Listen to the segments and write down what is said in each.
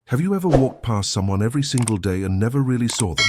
Have you ever walked past someone every single day and never really saw them?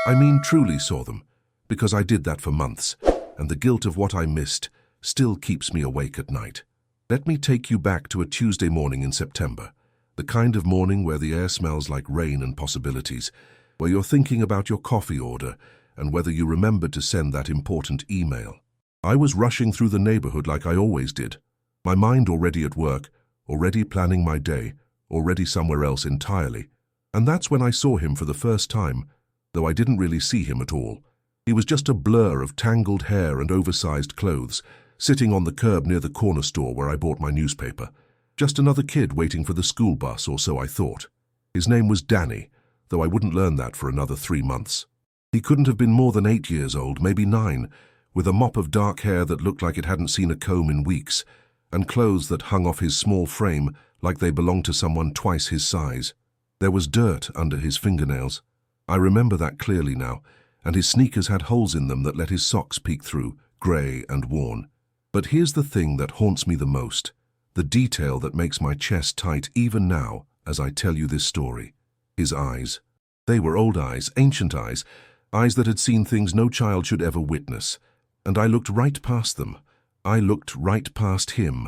I mean truly saw them, because I did that for months, and the guilt of what I missed still keeps me awake at night. Let me take you back to a Tuesday morning in September, the kind of morning where the air smells like rain and possibilities, where you're thinking about your coffee order and whether you remembered to send that important email. I was rushing through the neighborhood like I always did, my mind already at work, already planning my day, already somewhere else entirely. And that's when I saw him for the first time, though I didn't really see him at all. He was just a blur of tangled hair and oversized clothes, sitting on the curb near the corner store where I bought my newspaper. Just another kid waiting for the school bus, or so I thought. His name was Danny, though I wouldn't learn that for another 3 months. He couldn't have been more than 8 years old, maybe 9, with a mop of dark hair that looked like it hadn't seen a comb in weeks, and clothes that hung off his small frame like they belonged to someone twice his size. There was dirt under his fingernails. I remember that clearly now, and his sneakers had holes in them that let his socks peek through, grey and worn. But here's the thing that haunts me the most, the detail that makes my chest tight even now as I tell you this story. His eyes. They were old eyes, ancient eyes, eyes that had seen things no child should ever witness. And I looked right past them. I looked right past him.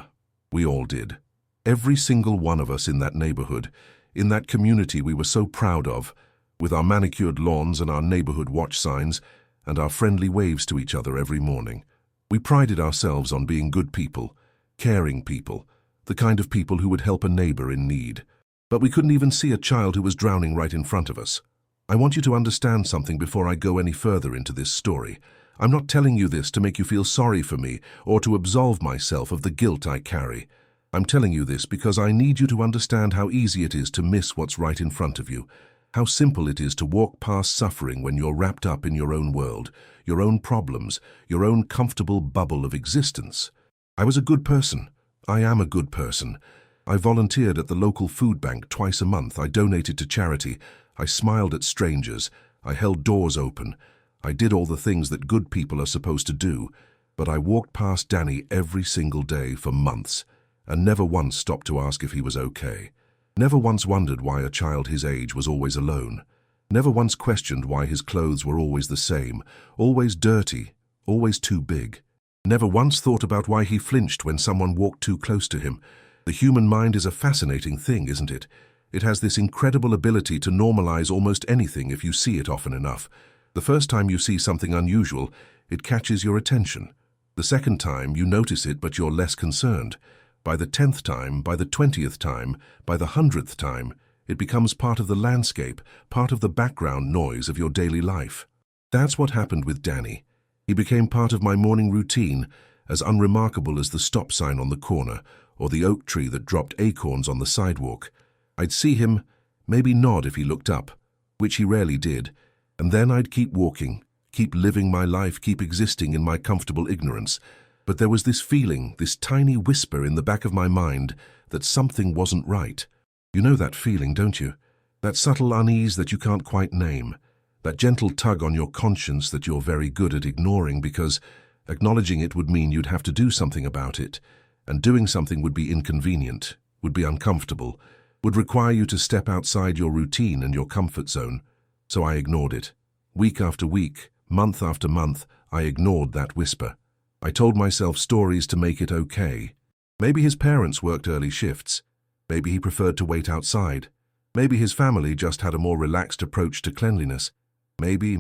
We all did. Every single one of us in that neighborhood, in that community we were so proud of, with our manicured lawns and our neighborhood watch signs and our friendly waves to each other every morning. We prided ourselves on being good people, caring people, the kind of people who would help a neighbor in need. But we couldn't even see a child who was drowning right in front of us. I want you to understand something before I go any further into this story. I'm not telling you this to make you feel sorry for me or to absolve myself of the guilt I carry. I'm telling you this because I need you to understand how easy it is to miss what's right in front of you, how simple it is to walk past suffering when you're wrapped up in your own world, your own problems, your own comfortable bubble of existence. I was a good person. I am a good person. I volunteered at the local food bank twice a month. I donated to charity. I smiled at strangers. I held doors open. I did all the things that good people are supposed to do, but I walked past Danny every single day for months and never once stopped to ask if he was okay. Never once wondered why a child his age was always alone. Never once questioned why his clothes were always the same, always dirty, always too big. Never once thought about why he flinched when someone walked too close to him. The human mind is a fascinating thing, isn't it? It has this incredible ability to normalize almost anything if you see it often enough. The first time you see something unusual, it catches your attention. The second time, you notice it, but you're less concerned. By the 10th time, by the 20th time, by the 100th time, it becomes part of the landscape, part of the background noise of your daily life. That's what happened with Danny. He became part of my morning routine, as unremarkable as the stop sign on the corner or the oak tree that dropped acorns on the sidewalk. I'd see him, maybe nod if he looked up, which he rarely did, and then I'd keep walking, keep living my life, keep existing in my comfortable ignorance. But there was this feeling, this tiny whisper in the back of my mind that something wasn't right. You know that feeling, don't you? That subtle unease that you can't quite name. That gentle tug on your conscience that you're very good at ignoring because acknowledging it would mean you'd have to do something about it. And doing something would be inconvenient, would be uncomfortable, would require you to step outside your routine and your comfort zone. So I ignored it. Week after week, month after month, I ignored that whisper. I told myself stories to make it okay. Maybe his parents worked early shifts. Maybe he preferred to wait outside. Maybe his family just had a more relaxed approach to cleanliness. Maybe.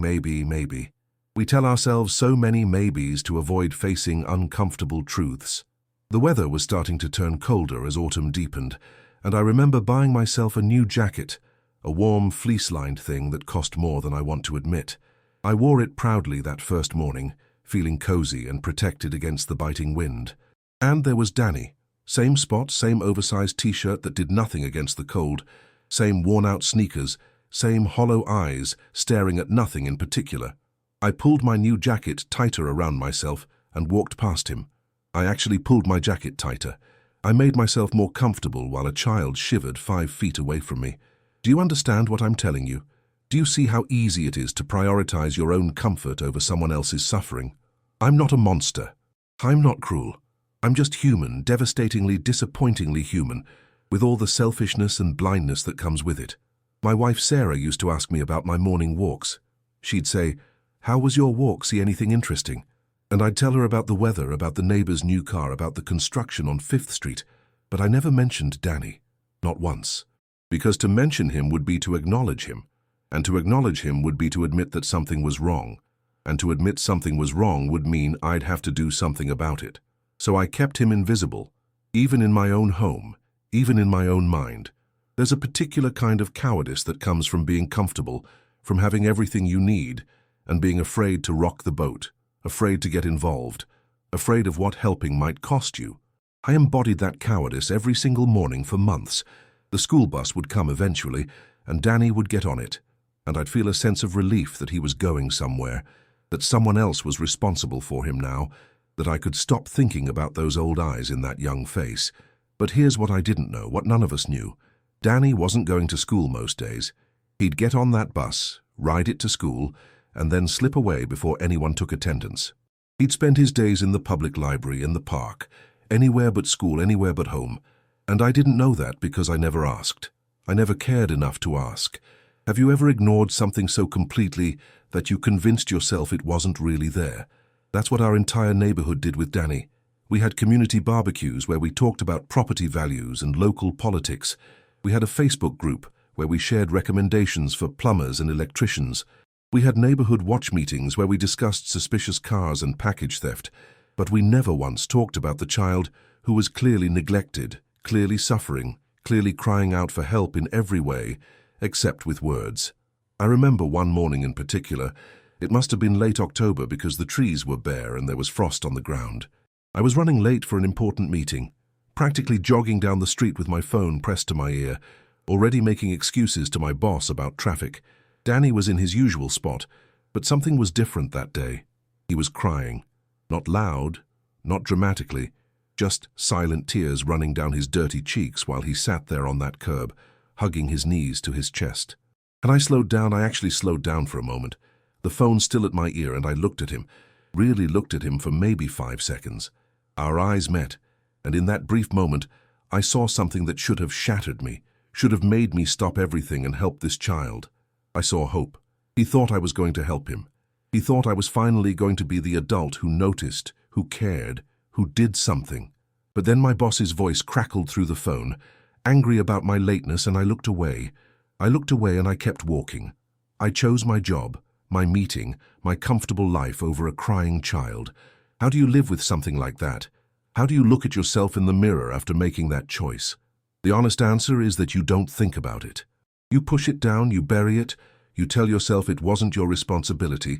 We tell ourselves so many maybes to avoid facing uncomfortable truths. The weather was starting to turn colder as autumn deepened, and I remember buying myself a new jacket, a warm, fleece-lined thing that cost more than I want to admit. I wore it proudly that first morning, feeling cozy and protected against the biting wind. And there was Danny. Same spot, same oversized t-shirt that did nothing against the cold, same worn-out sneakers, same hollow eyes staring at nothing in particular. I pulled my new jacket tighter around myself and walked past him. I actually pulled my jacket tighter. I made myself more comfortable while a child shivered 5 feet away from me. Do you understand what I'm telling you? Do you see how easy it is to prioritize your own comfort over someone else's suffering? I'm not a monster. I'm not cruel. I'm just human, devastatingly, disappointingly human, with all the selfishness and blindness that comes with it. My wife Sarah used to ask me about my morning walks. She'd say, "How was your walk? See anything interesting?" And I'd tell her about the weather, about the neighbor's new car, about the construction on 5th Street. But I never mentioned Danny. Not once. Because to mention him would be to acknowledge him. And to acknowledge him would be to admit that something was wrong. And to admit something was wrong would mean I'd have to do something about it. So I kept him invisible, even in my own home, even in my own mind. There's a particular kind of cowardice that comes from being comfortable, from having everything you need, and being afraid to rock the boat, afraid to get involved, afraid of what helping might cost you. I embodied that cowardice every single morning for months. The school bus would come eventually, and Danny would get on it, and I'd feel a sense of relief that he was going somewhere, that someone else was responsible for him now, that I could stop thinking about those old eyes in that young face. But here's what I didn't know, what none of us knew. Danny wasn't going to school most days. He'd get on that bus, ride it to school, and then slip away before anyone took attendance. He'd spend his days in the public library, in the park, anywhere but school, anywhere but home. And I didn't know that because I never asked. I never cared enough to ask. Have you ever ignored something so completely that you convinced yourself it wasn't really there? That's what our entire neighborhood did with Danny. We had community barbecues where we talked about property values and local politics. We had a Facebook group where we shared recommendations for plumbers and electricians. We had neighborhood watch meetings where we discussed suspicious cars and package theft. But we never once talked about the child who was clearly neglected, clearly suffering, clearly crying out for help in every way, except with words. I remember one morning in particular. It must have been late October because the trees were bare and there was frost on the ground. I was running late for an important meeting, practically jogging down the street with my phone pressed to my ear, already making excuses to my boss about traffic. Danny was in his usual spot, but something was different that day. He was crying. Not loud, not dramatically, just silent tears running down his dirty cheeks while he sat there on that curb, hugging his knees to his chest. And I slowed down. I actually slowed down for a moment, the phone still at my ear, and I looked at him, really looked at him for maybe 5 seconds. Our eyes met, and in that brief moment, I saw something that should have shattered me, should have made me stop everything and help this child. I saw hope. He thought I was going to help him. He thought I was finally going to be the adult who noticed, who cared, who did something. But then my boss's voice crackled through the phone, angry about my lateness, and I looked away. I looked away and I kept walking. I chose my job, my meeting, my comfortable life over a crying child. How do you live with something like that? How do you look at yourself in the mirror after making that choice? The honest answer is that you don't think about it. You push it down, you bury it, you tell yourself it wasn't your responsibility,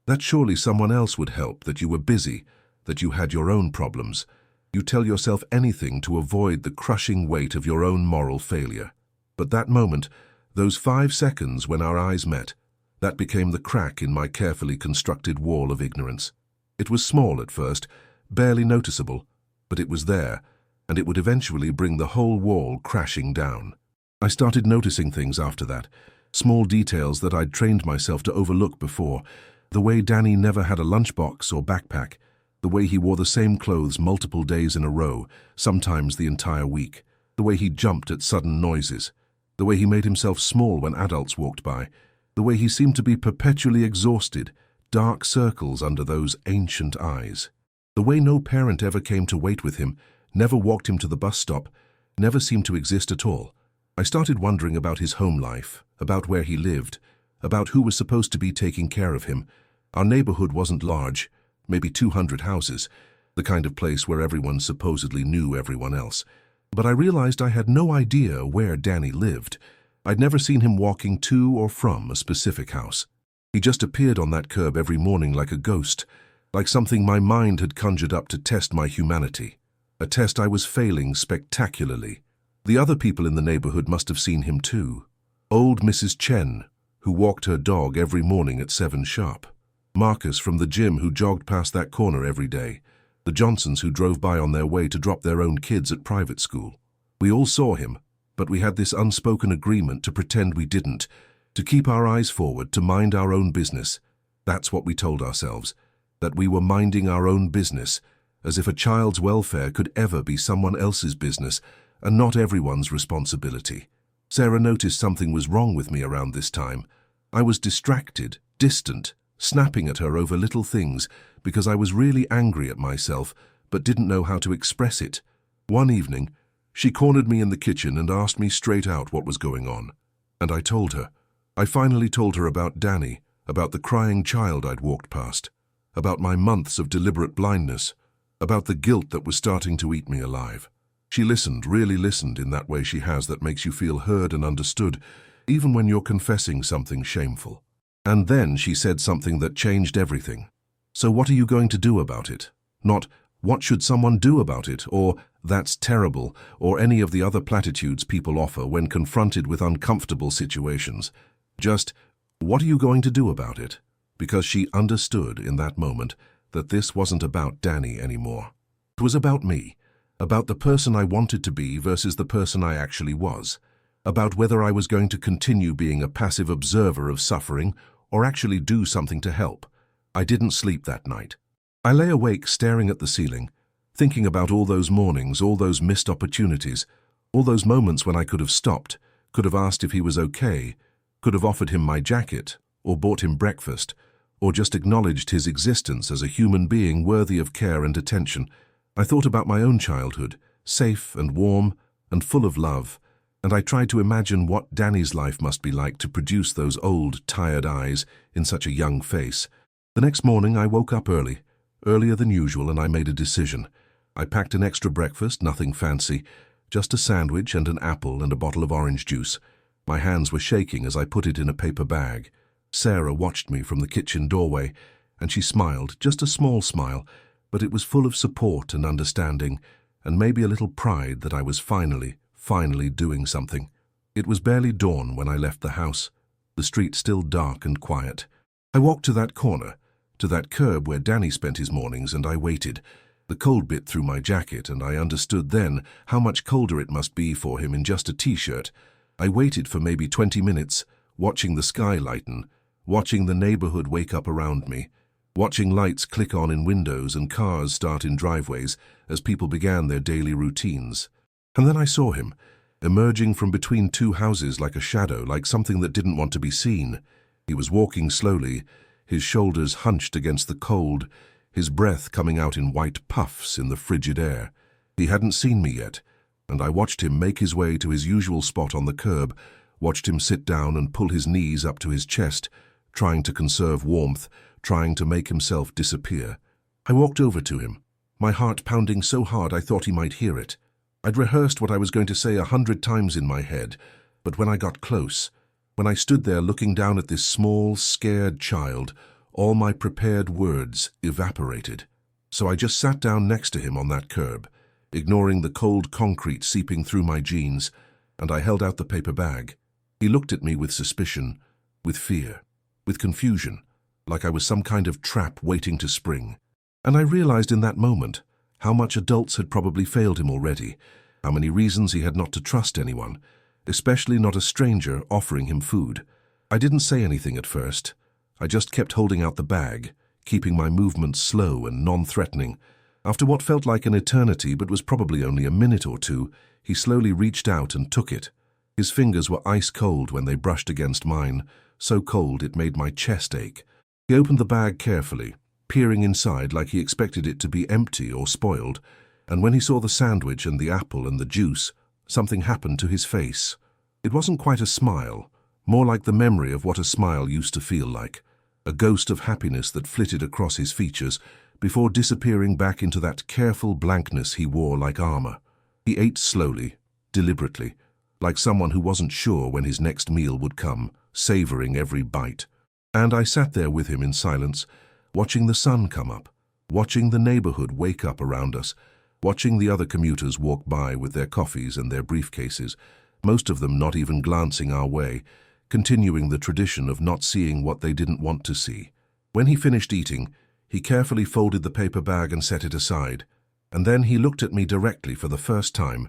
that surely someone else would help, that you were busy, that you had your own problems. You tell yourself anything to avoid the crushing weight of your own moral failure. But that moment, those 5 seconds when our eyes met, that became the crack in my carefully constructed wall of ignorance. It was small at first, barely noticeable, but it was there, and it would eventually bring the whole wall crashing down. I started noticing things after that, small details that I'd trained myself to overlook before. The way Danny never had a lunchbox or backpack, the way he wore the same clothes multiple days in a row, sometimes the entire week, the way he jumped at sudden noises, the way he made himself small when adults walked by, the way he seemed to be perpetually exhausted, dark circles under those ancient eyes, the way no parent ever came to wait with him, never walked him to the bus stop, never seemed to exist at all. I started wondering about his home life, about where he lived, about who was supposed to be taking care of him. Our neighborhood wasn't large, maybe 200 houses, the kind of place where everyone supposedly knew everyone else. But I realized I had no idea where Danny lived. I'd never seen him walking to or from a specific house. He just appeared on that curb every morning like a ghost, like something my mind had conjured up to test my humanity. A test I was failing spectacularly. The other people in the neighborhood must have seen him too. Old Mrs. Chen, who walked her dog every morning at 7 sharp. Marcus from the gym who jogged past that corner every day. The Johnsons who drove by on their way to drop their own kids at private school. We all saw him, but we had this unspoken agreement to pretend we didn't, to keep our eyes forward, to mind our own business. That's what we told ourselves, that we were minding our own business, as if a child's welfare could ever be someone else's business, and not everyone's responsibility. Sarah noticed something was wrong with me around this time. I was distracted, distant, snapping at her over little things because I was really angry at myself but didn't know how to express it. One evening, she cornered me in the kitchen and asked me straight out what was going on. And I told her. I finally told her about Danny, about the crying child I'd walked past, about my months of deliberate blindness, about the guilt that was starting to eat me alive. She listened, really listened in that way she has that makes you feel heard and understood, even when you're confessing something shameful. And then she said something that changed everything. So what are you going to do about it? Not, what should someone do about it, or that's terrible, or any of the other platitudes people offer when confronted with uncomfortable situations. Just, what are you going to do about it? Because she understood in that moment that this wasn't about Danny anymore. It was about me, about the person I wanted to be versus the person I actually was, about whether I was going to continue being a passive observer of suffering or actually do something to help. I didn't sleep that night. I lay awake staring at the ceiling, thinking about all those mornings, all those missed opportunities, all those moments when I could have stopped, could have asked if he was okay, could have offered him my jacket, or bought him breakfast, or just acknowledged his existence as a human being worthy of care and attention. I thought about my own childhood, safe and warm and full of love, and I tried to imagine what Danny's life must be like to produce those old, tired eyes in such a young face. The next morning I woke up early, earlier than usual, and I made a decision. I packed an extra breakfast, nothing fancy, just a sandwich and an apple and a bottle of orange juice. My hands were shaking as I put it in a paper bag. Sarah watched me from the kitchen doorway, and she smiled, just a small smile, but it was full of support and understanding, and maybe a little pride that I was finally doing something. It was barely dawn when I left the house, the street still dark and quiet. I walked to that corner, to that curb where Danny spent his mornings, and I waited. The cold bit through my jacket, and I understood then how much colder it must be for him in just a t-shirt. I waited for maybe 20 minutes, watching the sky lighten, watching the neighborhood wake up around me, watching lights click on in windows and cars start in driveways as people began their daily routines. And then I saw him, emerging from between two houses like a shadow, like something that didn't want to be seen. He was walking slowly, his shoulders hunched against the cold, his breath coming out in white puffs in the frigid air. He hadn't seen me yet, and I watched him make his way to his usual spot on the curb, watched him sit down and pull his knees up to his chest, trying to conserve warmth, trying to make himself disappear. I walked over to him, my heart pounding so hard I thought he might hear it. I'd rehearsed what I was going to say 100 times in my head, but when I got close, when I stood there looking down at this small, scared child, all my prepared words evaporated. So I just sat down next to him on that curb, ignoring the cold concrete seeping through my jeans, and I held out the paper bag. He looked at me with suspicion, with fear, with confusion, like I was some kind of trap waiting to spring. And I realized in that moment how much adults had probably failed him already, how many reasons he had not to trust anyone, especially not a stranger offering him food. I didn't say anything at first. I just kept holding out the bag, keeping my movements slow and non-threatening. After what felt like an eternity but was probably only a minute or two, he slowly reached out and took it. His fingers were ice cold when they brushed against mine, so cold it made my chest ache. He opened the bag carefully, peering inside like he expected it to be empty or spoiled, and when he saw the sandwich and the apple and the juice, something happened to his face. It wasn't quite a smile, more like the memory of what a smile used to feel like, a ghost of happiness that flitted across his features before disappearing back into that careful blankness he wore like armor. He ate slowly, deliberately, like someone who wasn't sure when his next meal would come, savoring every bite. And I sat there with him in silence, watching the sun come up, watching the neighborhood wake up around us, watching the other commuters walk by with their coffees and their briefcases, most of them not even glancing our way, continuing the tradition of not seeing what they didn't want to see. When he finished eating, he carefully folded the paper bag and set it aside, and then he looked at me directly for the first time,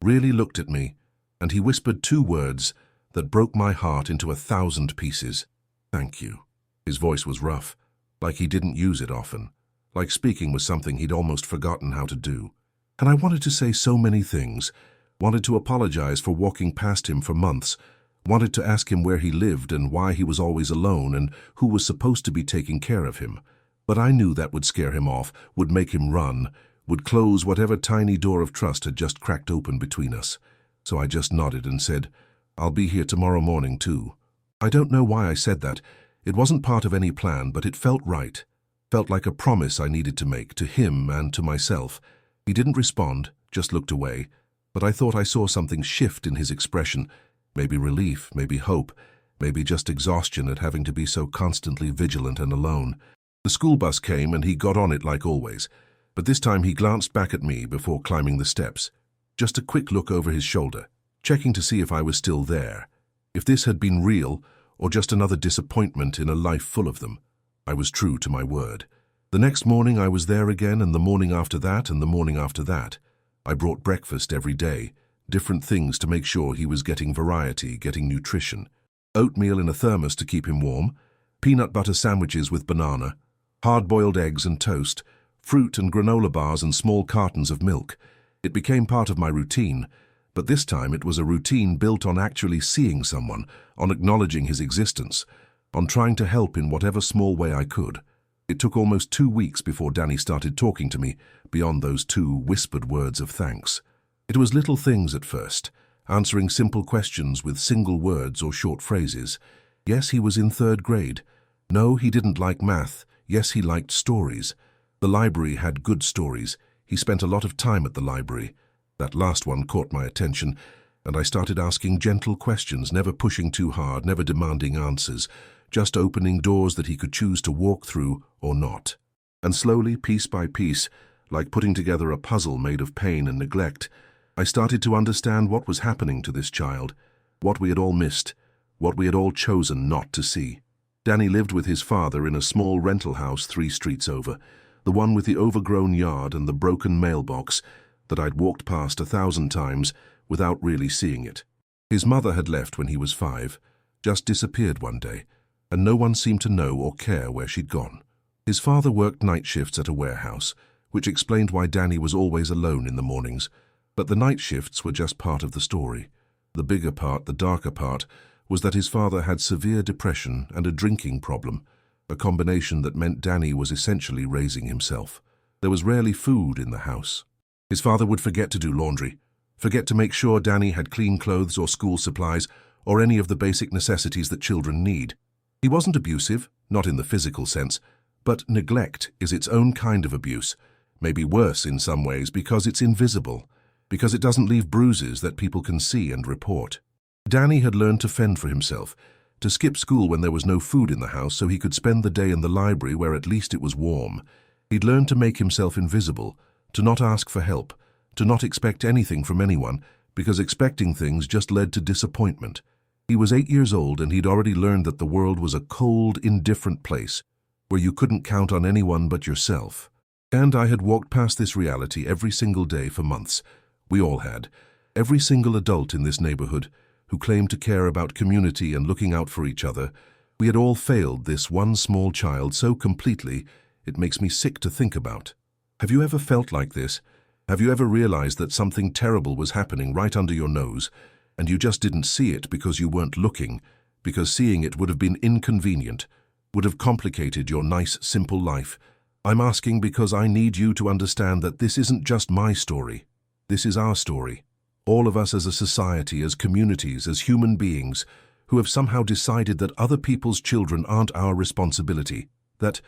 really looked at me, and he whispered 2 words that broke my heart into 1,000 pieces. "Thank you." His voice was rough, like he didn't use it often, like speaking was something he'd almost forgotten how to do. And I wanted to say so many things, wanted to apologize for walking past him for months, wanted to ask him where he lived and why he was always alone and who was supposed to be taking care of him. But I knew that would scare him off, would make him run, would close whatever tiny door of trust had just cracked open between us. So I just nodded and said, "I'll be here tomorrow morning too." I don't know why I said that. It wasn't part of any plan, but it felt right. Felt like a promise I needed to make, to him and to myself. He didn't respond, just looked away, but I thought I saw something shift in his expression. Maybe relief, maybe hope, maybe just exhaustion at having to be so constantly vigilant and alone. The school bus came and he got on it like always, but this time he glanced back at me before climbing the steps. Just a quick look over his shoulder, checking to see if I was still there. If this had been real, or just another disappointment in a life full of them. I was true to my word. The next morning I was there again, and the morning after that, and the morning after that. I brought breakfast every day, different things to make sure he was getting variety, getting nutrition. Oatmeal in a thermos to keep him warm, peanut butter sandwiches with banana, hard-boiled eggs and toast, fruit and granola bars and small cartons of milk. It became part of my routine, but this time it was a routine built on actually seeing someone, on acknowledging his existence, on trying to help in whatever small way I could. It took almost 2 weeks before Danny started talking to me, beyond those 2 whispered words of thanks. It was little things at first, answering simple questions with single words or short phrases. Yes, he was in 3rd grade. No, he didn't like math. Yes, he liked stories. The library had good stories. He spent a lot of time at the library. That last one caught my attention, and I started asking gentle questions, never pushing too hard, never demanding answers, just opening doors that he could choose to walk through or not. And slowly, piece by piece, like putting together a puzzle made of pain and neglect, I started to understand what was happening to this child, what we had all missed, what we had all chosen not to see. Danny lived with his father in a small rental house 3 streets over, the one with the overgrown yard and the broken mailbox that I'd walked past 1,000 times without really seeing it. His mother had left when he was 5, just disappeared one day, and no one seemed to know or care where she'd gone. His father worked night shifts at a warehouse, which explained why Danny was always alone in the mornings, but the night shifts were just part of the story. The bigger part, the darker part, was that his father had severe depression and a drinking problem, a combination that meant Danny was essentially raising himself. There was rarely food in the house. His father would forget to do laundry, forget to make sure Danny had clean clothes or school supplies or any of the basic necessities that children need. He wasn't abusive, not in the physical sense, but neglect is its own kind of abuse, maybe worse in some ways because it's invisible, because it doesn't leave bruises that people can see and report. Danny had learned to fend for himself, to skip school when there was no food in the house so he could spend the day in the library where at least it was warm. He'd learned to make himself invisible, to not ask for help, to not expect anything from anyone, because expecting things just led to disappointment. He was 8 years old and he'd already learned that the world was a cold, indifferent place, where you couldn't count on anyone but yourself. And I had walked past this reality every single day for months. We all had. Every single adult in this neighborhood who claimed to care about community and looking out for each other. We had all failed this one small child so completely, it makes me sick to think about. Have you ever felt like this? Have you ever realized that something terrible was happening right under your nose, and you just didn't see it because you weren't looking, because seeing it would have been inconvenient, would have complicated your nice, simple life? I'm asking because I need you to understand that this isn't just my story. This is our story. All of us as a society, as communities, as human beings, who have somehow decided that other people's children aren't our responsibility, that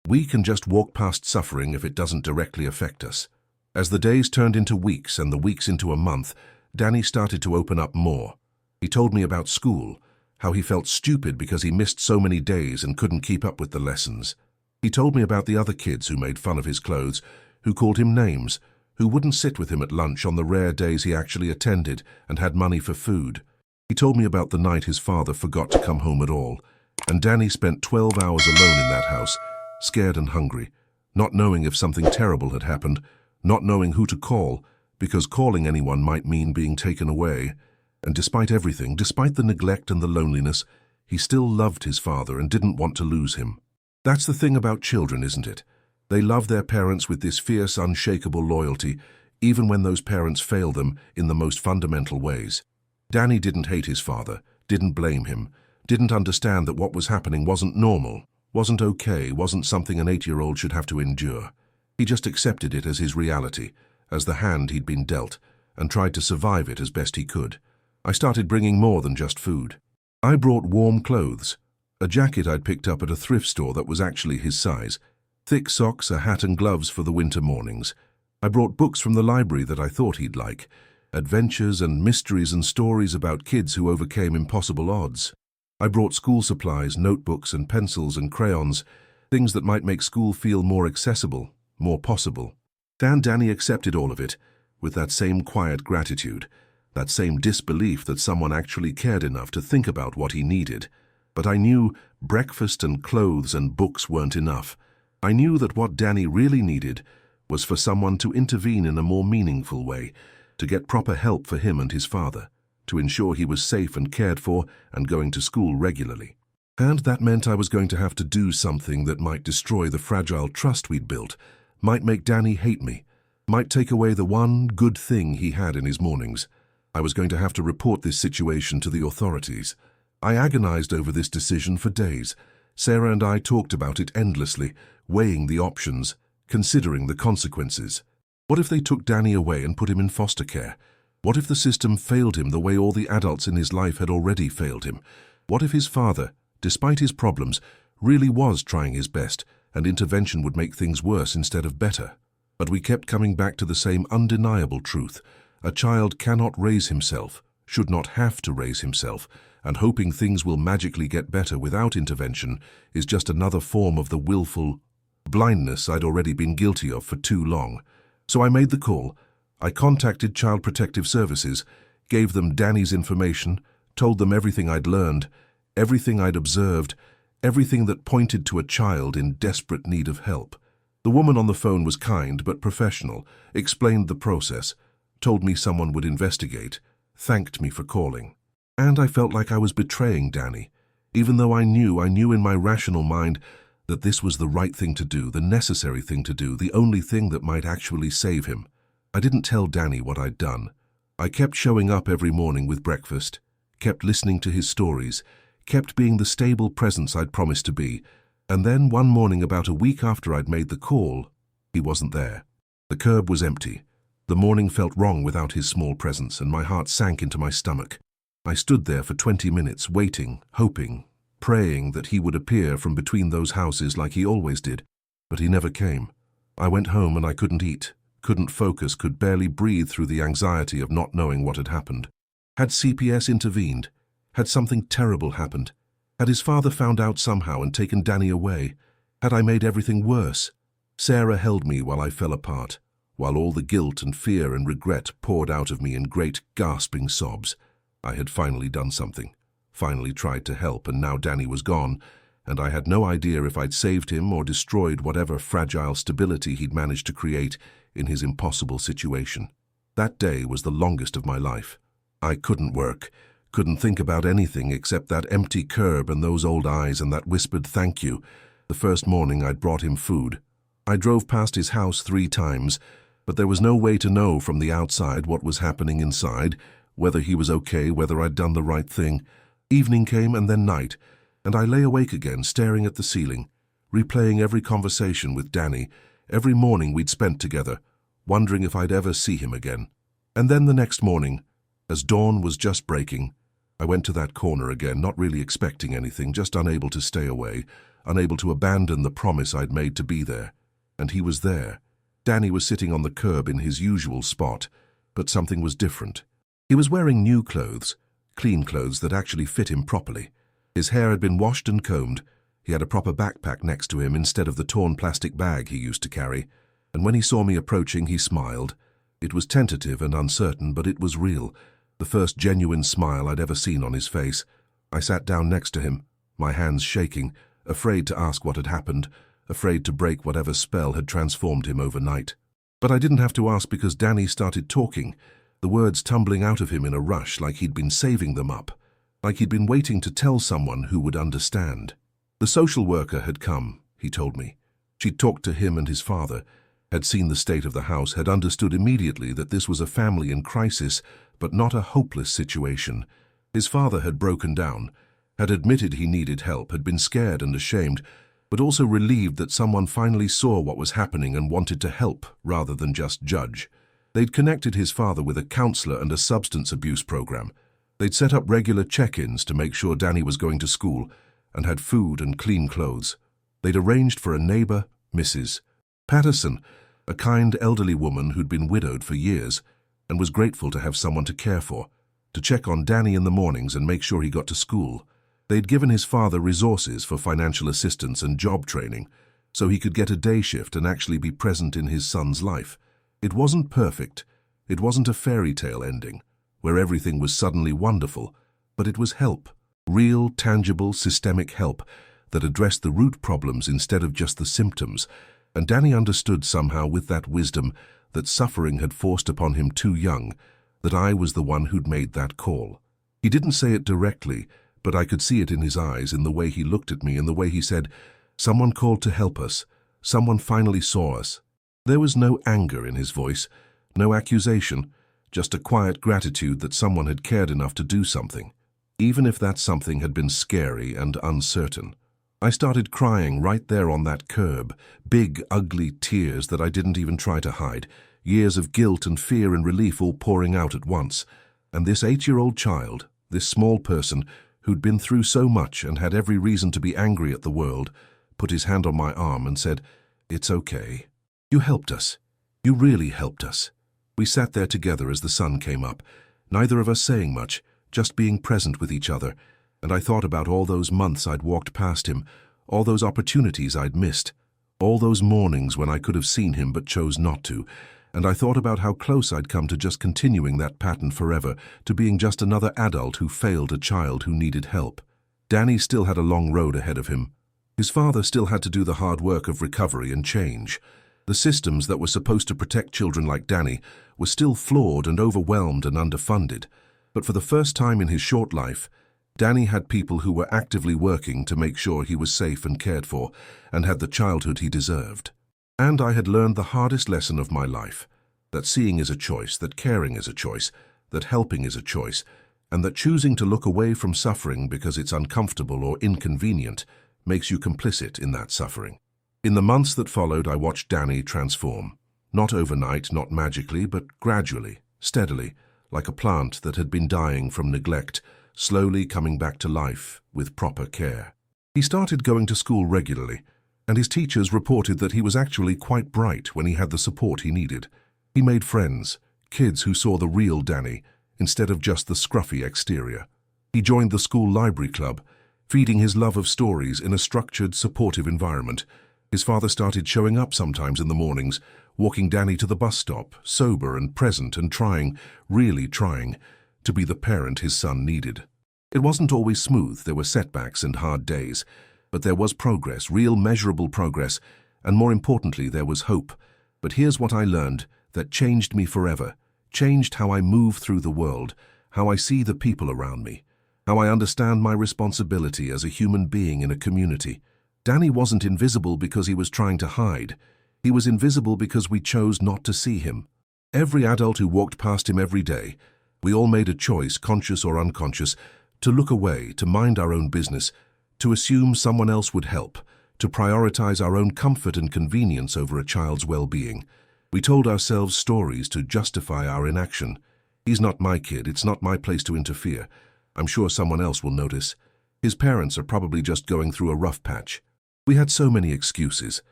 we can just walk past suffering if it doesn't directly affect us. As the days turned into weeks and the weeks into a month, Danny started to open up more. He told me about school, how he felt stupid because he missed so many days and couldn't keep up with the lessons. He told me about the other kids who made fun of his clothes, who called him names, who wouldn't sit with him at lunch on the rare days he actually attended and had money for food. He told me about the night his father forgot to come home at all, and Danny spent 12 hours alone in that house, scared and hungry, not knowing if something terrible had happened, not knowing who to call, because calling anyone might mean being taken away. And despite everything, despite the neglect and the loneliness, he still loved his father and didn't want to lose him. That's the thing about children, isn't it? They love their parents with this fierce, unshakable loyalty, even when those parents fail them in the most fundamental ways. Danny didn't hate his father, didn't blame him, didn't understand that what was happening wasn't normal, wasn't okay, wasn't something an 8-year-old should have to endure. He just accepted it as his reality, as the hand he'd been dealt, and tried to survive it as best he could. I started bringing more than just food. I brought warm clothes, a jacket I'd picked up at a thrift store that was actually his size, thick socks, a hat and gloves for the winter mornings. I brought books from the library that I thought he'd like, adventures and mysteries and stories about kids who overcame impossible odds. I brought school supplies, notebooks and pencils and crayons, things that might make school feel more accessible, more possible. Danny accepted all of it, with that same quiet gratitude, that same disbelief that someone actually cared enough to think about what he needed. But I knew breakfast and clothes and books weren't enough. I knew that what Danny really needed was for someone to intervene in a more meaningful way, to get proper help for him and his father, to ensure he was safe and cared for and going to school regularly. And that meant I was going to have to do something that might destroy the fragile trust we'd built, might make Danny hate me, might take away the one good thing he had in his mornings. I was going to have to report this situation to the authorities. I agonized over this decision for days. Sarah and I talked about it endlessly, weighing the options, considering the consequences. What if they took Danny away and put him in foster care? What if the system failed him the way all the adults in his life had already failed him? What if his father, despite his problems, really was trying his best, and intervention would make things worse instead of better? But we kept coming back to the same undeniable truth. A child cannot raise himself, should not have to raise himself, and hoping things will magically get better without intervention is just another form of the willful blindness I'd already been guilty of for too long. So I made the call. I contacted Child Protective Services, gave them Danny's information, told them everything I'd learned, everything I'd observed, everything that pointed to a child in desperate need of help. The woman on the phone was kind but professional, explained the process, told me someone would investigate, thanked me for calling. And I felt like I was betraying Danny, even though I knew in my rational mind that this was the right thing to do, the necessary thing to do, the only thing that might actually save him. I didn't tell Danny what I'd done. I kept showing up every morning with breakfast, kept listening to his stories, kept being the stable presence I'd promised to be, and then one morning about a week after I'd made the call, he wasn't there. The curb was empty. The morning felt wrong without his small presence, and my heart sank into my stomach. I stood there for 20 minutes, waiting, hoping, praying that he would appear from between those houses like he always did, but he never came. I went home and I couldn't eat, couldn't focus, could barely breathe through the anxiety of not knowing what had happened. Had CPS intervened? Had something terrible happened? Had his father found out somehow and taken Danny away? Had I made everything worse? Sarah held me while I fell apart, while all the guilt and fear and regret poured out of me in great, gasping sobs. I had finally done something, finally tried to help, and now Danny was gone, and I had no idea if I'd saved him or destroyed whatever fragile stability he'd managed to create in his impossible situation. That day was the longest of my life. I couldn't work, couldn't think about anything except that empty curb and those old eyes and that whispered thank you. The first morning I'd brought him food. I drove past his house 3 times, but there was no way to know from the outside what was happening inside, whether he was okay, whether I'd done the right thing. Evening came and then night, and I lay awake again, staring at the ceiling, replaying every conversation with Danny, every morning we'd spent together, wondering if I'd ever see him again. And then the next morning, as dawn was just breaking, I went to that corner again, not really expecting anything, just unable to stay away, unable to abandon the promise I'd made to be there. And he was there. Danny was sitting on the curb in his usual spot, but something was different. He was wearing new clothes, clean clothes that actually fit him properly. His hair had been washed and combed. He had a proper backpack next to him instead of the torn plastic bag he used to carry. And when he saw me approaching, he smiled. It was tentative and uncertain, but it was real. The first genuine smile I'd ever seen on his face. I sat down next to him, my hands shaking, afraid to ask what had happened, afraid to break whatever spell had transformed him overnight. But I didn't have to ask because Danny started talking, the words tumbling out of him in a rush like he'd been saving them up, like he'd been waiting to tell someone who would understand. The social worker had come, he told me. She'd talked to him and his father. had seen the state of the house, had understood immediately that this was a family in crisis, but not a hopeless situation. His father had broken down, had admitted he needed help, had been scared and ashamed, but also relieved that someone finally saw what was happening and wanted to help rather than just judge. They'd connected his father with a counselor and a substance abuse program. They'd set up regular check-ins to make sure Danny was going to school and had food and clean clothes. They'd arranged for a neighbor, Mrs. Patterson, a kind elderly woman who'd been widowed for years and was grateful to have someone to care for, to check on Danny in the mornings and make sure he got to school. They'd given his father resources for financial assistance and job training so he could get a day shift and actually be present in his son's life. It wasn't perfect. It wasn't a fairy tale ending where everything was suddenly wonderful, but it was help. Real, tangible, systemic help that addressed the root problems instead of just the symptoms. And Danny understood somehow with that wisdom that suffering had forced upon him too young, that I was the one who'd made that call. He didn't say it directly, but I could see it in his eyes, in the way he looked at me, in the way he said, "Someone called to help us. Someone finally saw us." There was no anger in his voice, no accusation, just a quiet gratitude that someone had cared enough to do something, even if that something had been scary and uncertain. I started crying right there on that curb, big, ugly tears that I didn't even try to hide, years of guilt and fear and relief all pouring out at once. And this 8-year-old child, this small person who'd been through so much and had every reason to be angry at the world, put his hand on my arm and said, "It's okay. You helped us. You really helped us." We sat there together as the sun came up, neither of us saying much, just being present with each other. And I thought about all those months I'd walked past him, all those opportunities I'd missed, all those mornings when I could have seen him but chose not to, and I thought about how close I'd come to just continuing that pattern forever, to being just another adult who failed a child who needed help. Danny still had a long road ahead of him. His father still had to do the hard work of recovery and change. The systems that were supposed to protect children like Danny were still flawed and overwhelmed and underfunded. But for the first time in his short life, Danny had people who were actively working to make sure he was safe and cared for and had the childhood he deserved. And I had learned the hardest lesson of my life, that seeing is a choice, that caring is a choice, that helping is a choice, and that choosing to look away from suffering because it's uncomfortable or inconvenient makes you complicit in that suffering. In the months that followed, I watched Danny transform. Not overnight, not magically, but gradually, steadily, like a plant that had been dying from neglect, slowly coming back to life with proper care. He started going to school regularly, and his teachers reported that he was actually quite bright when he had the support he needed. He made friends, kids who saw the real Danny, instead of just the scruffy exterior. He joined the school library club, feeding his love of stories in a structured, supportive environment. His father started showing up sometimes in the mornings, walking Danny to the bus stop, sober and present and trying, really trying, to be the parent his son needed. It wasn't always smooth. There were setbacks and hard days, but there was progress, real measurable progress, and more importantly, there was hope. But here's what I learned that changed me forever, changed how I move through the world, how I see the people around me, how I understand my responsibility as a human being in a community. Danny wasn't invisible because he was trying to hide. He was invisible because we chose not to see him. Every adult who walked past him every day, we all made a choice, conscious or unconscious, to look away, to mind our own business, to assume someone else would help, to prioritize our own comfort and convenience over a child's well-being. We told ourselves stories to justify our inaction. He's not my kid, it's not my place to interfere. I'm sure someone else will notice. His parents are probably just going through a rough patch. We had so many excuses,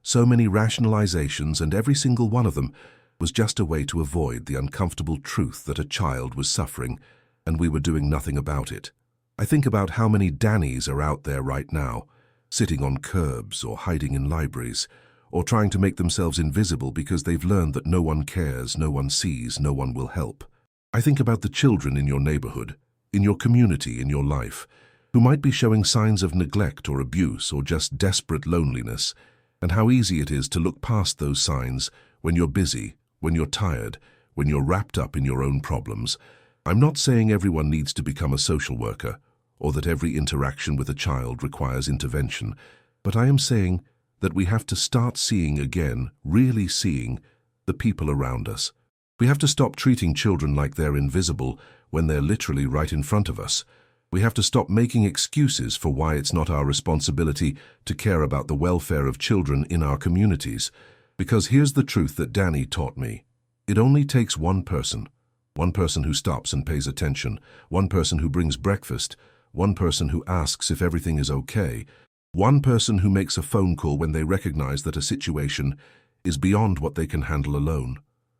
so many rationalizations, and every single one of them was just a way to avoid the uncomfortable truth that a child was suffering and we were doing nothing about it. I think about how many Dannys are out there right now, sitting on curbs or hiding in libraries, or trying to make themselves invisible because they've learned that no one cares, no one sees, no one will help. I think about the children in your neighborhood, in your community, in your life, who might be showing signs of neglect or abuse or just desperate loneliness, and how easy it is to look past those signs when you're busy, when you're tired, when you're wrapped up in your own problems. I'm not saying everyone needs to become a social worker or that every interaction with a child requires intervention, but I am saying that we have to start seeing again, really seeing, the people around us. We have to stop treating children like they're invisible when they're literally right in front of us. We have to stop making excuses for why it's not our responsibility to care about the welfare of children in our communities. Because here's the truth that Danny taught me. It only takes one person who stops and pays attention, one person who brings breakfast, one person who asks if everything is okay, one person who makes a phone call when they recognize that a situation is beyond what they can handle alone.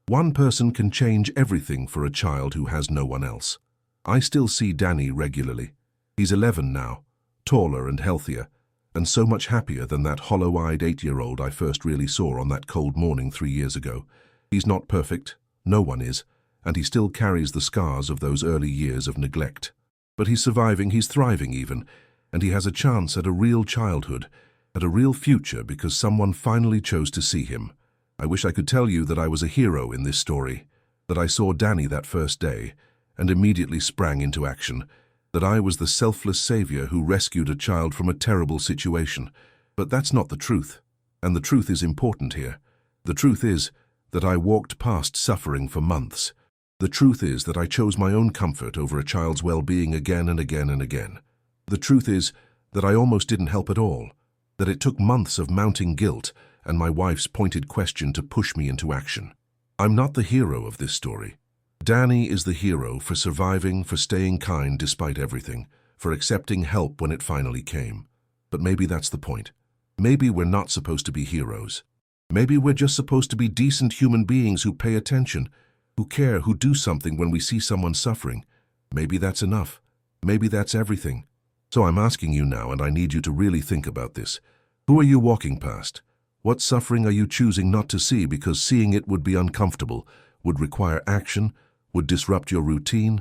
One person can change everything for a child who has no one else. I still see Danny regularly. He's 11 now, taller and healthier, and so much happier than that hollow-eyed 8-year-old I first really saw on that cold morning 3 years ago. He's not perfect, no one is, and he still carries the scars of those early years of neglect. But he's surviving, he's thriving even, and he has a chance at a real childhood, at a real future because someone finally chose to see him. I wish I could tell you that I was a hero in this story, that I saw Danny that first day and immediately sprang into action, that I was the selfless savior who rescued a child from a terrible situation. But that's not the truth, and the truth is important here. The truth is that I walked past suffering for months. The truth is that I chose my own comfort over a child's well-being again and again and again. The truth is that I almost didn't help at all, that it took months of mounting guilt and my wife's pointed question to push me into action. I'm not the hero of this story. Danny is the hero for surviving, for staying kind despite everything, for accepting help when it finally came. But maybe that's the point. Maybe we're not supposed to be heroes. Maybe we're just supposed to be decent human beings who pay attention, who care, who do something when we see someone suffering. Maybe that's enough. Maybe that's everything. So I'm asking you now, and I need you to really think about this. Who are you walking past? What suffering are you choosing not to see because seeing it would be uncomfortable, would require action, would disrupt your routine?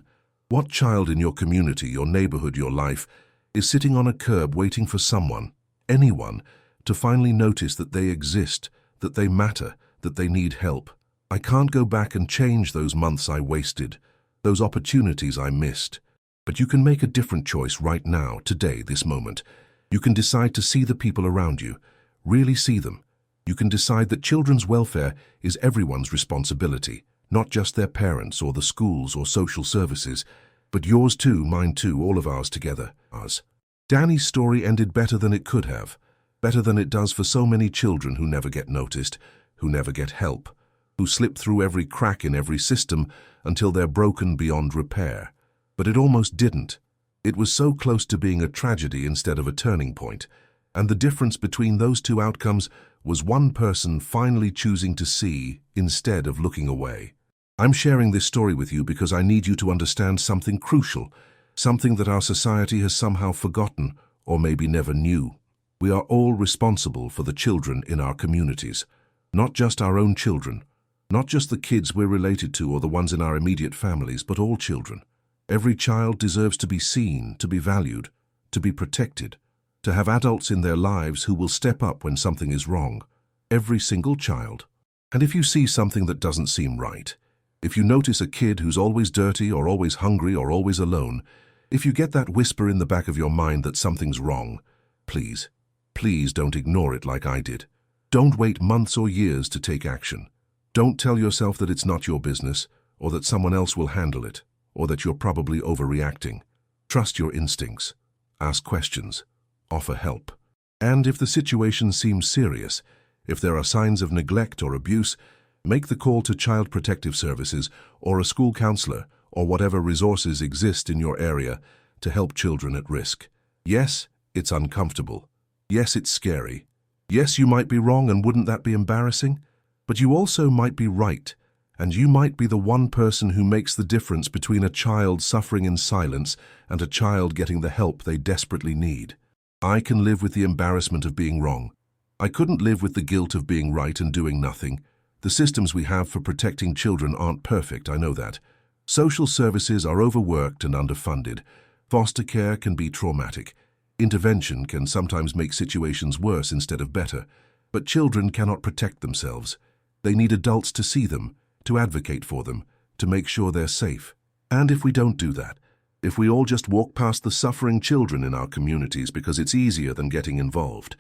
What child in your community, your neighborhood, your life, is sitting on a curb waiting for someone, anyone, to finally notice that they exist, that they matter, that they need help? I can't go back and change those months I wasted, those opportunities I missed. But you can make a different choice right now, today, this moment. You can decide to see the people around you, really see them. You can decide that children's welfare is everyone's responsibility, not just their parents or the schools or social services, but yours too, mine too, all of ours together, ours. Danny's story ended better than it could have, better than it does for so many children who never get noticed, who never get help, who slip through every crack in every system until they're broken beyond repair. But it almost didn't. It was so close to being a tragedy instead of a turning point, and the difference between those two outcomes was one person finally choosing to see instead of looking away. I'm sharing this story with you because I need you to understand something crucial, something that our society has somehow forgotten or maybe never knew. We are all responsible for the children in our communities, not just our own children, not just the kids we're related to or the ones in our immediate families, but all children. Every child deserves to be seen, to be valued, to be protected, to have adults in their lives who will step up when something is wrong. Every single child. And if you see something that doesn't seem right, if you notice a kid who's always dirty or always hungry or always alone, if you get that whisper in the back of your mind that something's wrong, please, please don't ignore it like I did. Don't wait months or years to take action. Don't tell yourself that it's not your business, or that someone else will handle it, or that you're probably overreacting. Trust your instincts. Ask questions. Offer help. And if the situation seems serious, if there are signs of neglect or abuse, make the call to Child Protective Services or a school counselor or whatever resources exist in your area to help children at risk. Yes, it's uncomfortable. Yes, it's scary. Yes, you might be wrong, and wouldn't that be embarrassing? But you also might be right, and you might be the one person who makes the difference between a child suffering in silence and a child getting the help they desperately need. I can live with the embarrassment of being wrong. I couldn't live with the guilt of being right and doing nothing. The systems we have for protecting children aren't perfect, I know that. Social services are overworked and underfunded. Foster care can be traumatic. Intervention can sometimes make situations worse instead of better. But children cannot protect themselves. They need adults to see them, to advocate for them, to make sure they're safe. And if we don't do that, if we all just walk past the suffering children in our communities because it's easier than getting involved,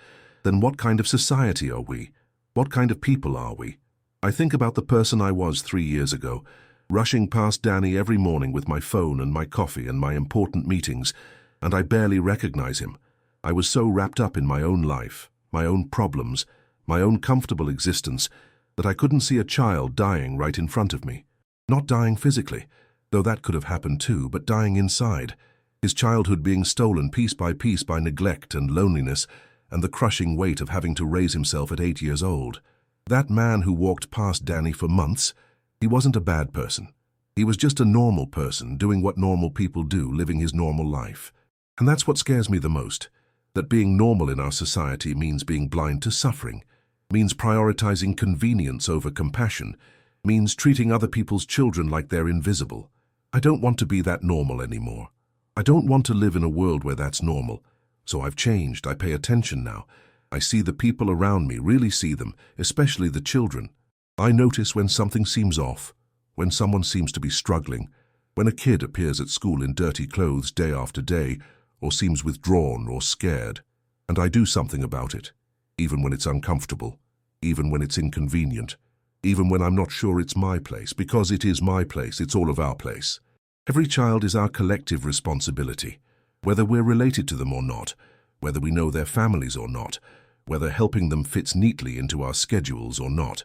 then what kind of society are we? What kind of people are we? I think about the person I was 3 years ago, rushing past Danny every morning with my phone and my coffee and my important meetings, and I barely recognize him. I was so wrapped up in my own life, my own problems, my own comfortable existence, that I couldn't see a child dying right in front of me. Not dying physically, though that could have happened too, but dying inside. His childhood being stolen piece by neglect and loneliness, and the crushing weight of having to raise himself at 8 years old. That man who walked past Danny for months, he wasn't a bad person. He was just a normal person, doing what normal people do, living his normal life. And that's what scares me the most, that being normal in our society means being blind to suffering, means prioritizing convenience over compassion, means treating other people's children like they're invisible. I don't want to be that normal anymore. I don't want to live in a world where that's normal. So I've changed. I pay attention now. I see the people around me, really see them, especially the children. I notice when something seems off, when someone seems to be struggling, when a kid appears at school in dirty clothes day after day, or seems withdrawn or scared. And I do something about it, even when it's uncomfortable, even when it's inconvenient, even when I'm not sure it's my place, because it is my place, it's all of our place. Every child is our collective responsibility, whether we're related to them or not, whether we know their families or not, whether helping them fits neatly into our schedules or not.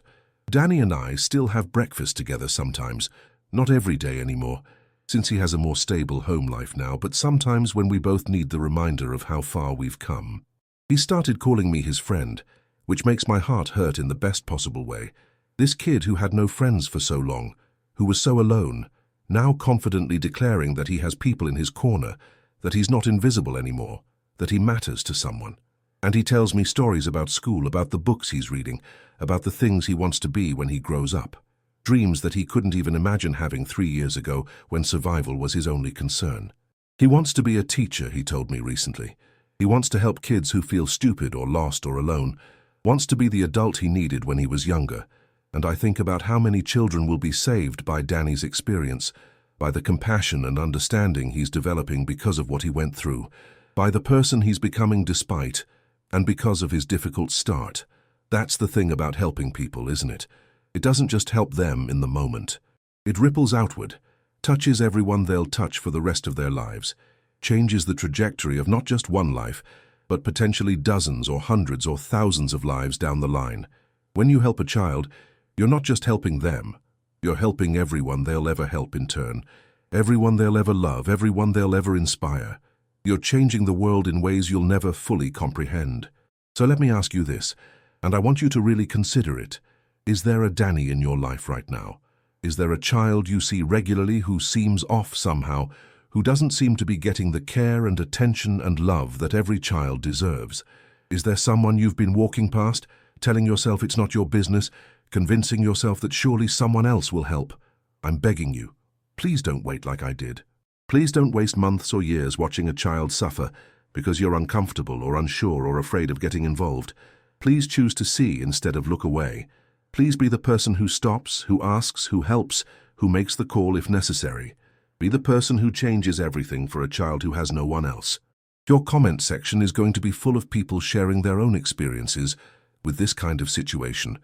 Danny and I still have breakfast together sometimes, not every day anymore, since he has a more stable home life now, but sometimes when we both need the reminder of how far we've come. He started calling me his friend, which makes my heart hurt in the best possible way. This kid who had no friends for so long, who was so alone, now confidently declaring that he has people in his corner, that he's not invisible anymore, that he matters to someone. And he tells me stories about school, about the books he's reading, about the things he wants to be when he grows up. Dreams that he couldn't even imagine having 3 years ago when survival was his only concern. He wants to be a teacher, he told me recently. He wants to help kids who feel stupid or lost or alone, wants to be the adult he needed when he was younger. And I think about how many children will be saved by Danny's experience, by the compassion and understanding he's developing because of what he went through, by the person he's becoming despite, and because of his difficult start. That's the thing about helping people, isn't it? It doesn't just help them in the moment. It ripples outward, touches everyone they'll touch for the rest of their lives, changes the trajectory of not just one life, but potentially dozens or hundreds or thousands of lives down the line. When you help a child, you're not just helping them, you're helping everyone they'll ever help in turn, everyone they'll ever love, everyone they'll ever inspire. You're changing the world in ways you'll never fully comprehend. So let me ask you this, and I want you to really consider it. Is there a Danny in your life right now? Is there a child you see regularly who seems off somehow, who doesn't seem to be getting the care and attention and love that every child deserves? Is there someone you've been walking past, telling yourself it's not your business, convincing yourself that surely someone else will help? I'm begging you, please don't wait like I did. Please don't waste months or years watching a child suffer because you're uncomfortable or unsure or afraid of getting involved. Please choose to see instead of look away. Please be the person who stops, who asks, who helps, who makes the call if necessary. Be the person who changes everything for a child who has no one else. Your comment section is going to be full of people sharing their own experiences with this kind of situation,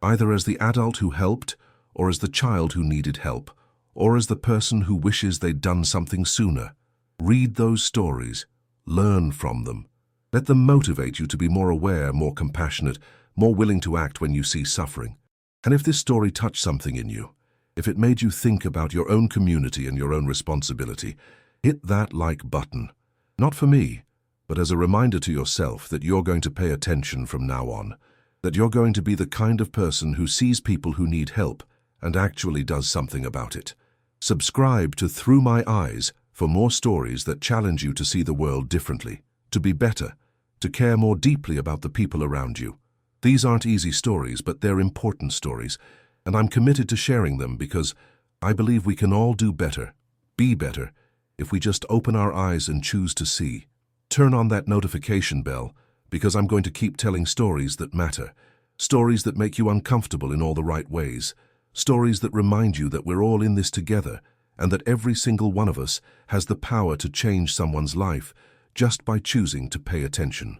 either as the adult who helped, or as the child who needed help, or as the person who wishes they'd done something sooner. Read those stories. Learn from them. Let them motivate you to be more aware, more compassionate, more willing to act when you see suffering. And if this story touched something in you, if it made you think about your own community and your own responsibility, hit that like button. Not for me, but as a reminder to yourself that you're going to pay attention from now on, that you're going to be the kind of person who sees people who need help and actually does something about it. Subscribe to Through My Eyes for more stories that challenge you to see the world differently, to be better, to care more deeply about the people around you. These aren't easy stories, but they're important stories, and I'm committed to sharing them because I believe we can all do better, be better, if we just open our eyes and choose to see. Turn on that notification bell, because I'm going to keep telling stories that matter, stories that make you uncomfortable in all the right ways, stories that remind you that we're all in this together and that every single one of us has the power to change someone's life just by choosing to pay attention.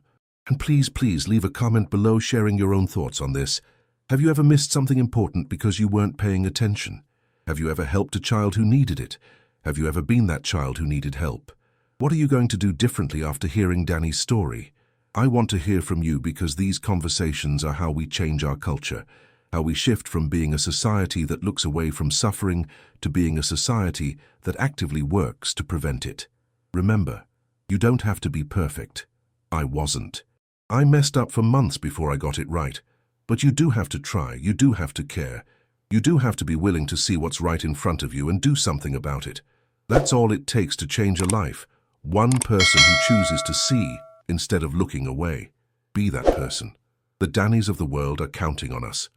And please leave a comment below sharing your own thoughts on this. Have you ever missed something important because you weren't paying attention? Have you ever helped a child who needed it? Have you ever been that child who needed help? What are you going to do differently after hearing Danny's story? I want to hear from you because these conversations are how we change our culture, how we shift from being a society that looks away from suffering to being a society that actively works to prevent it. Remember, you don't have to be perfect. I wasn't. I messed up for months before I got it right. But you do have to try, you do have to care. You do have to be willing to see what's right in front of you and do something about it. That's all it takes to change a life. One person who chooses to see instead of looking away. Be that person. The Dannys of the world are counting on us.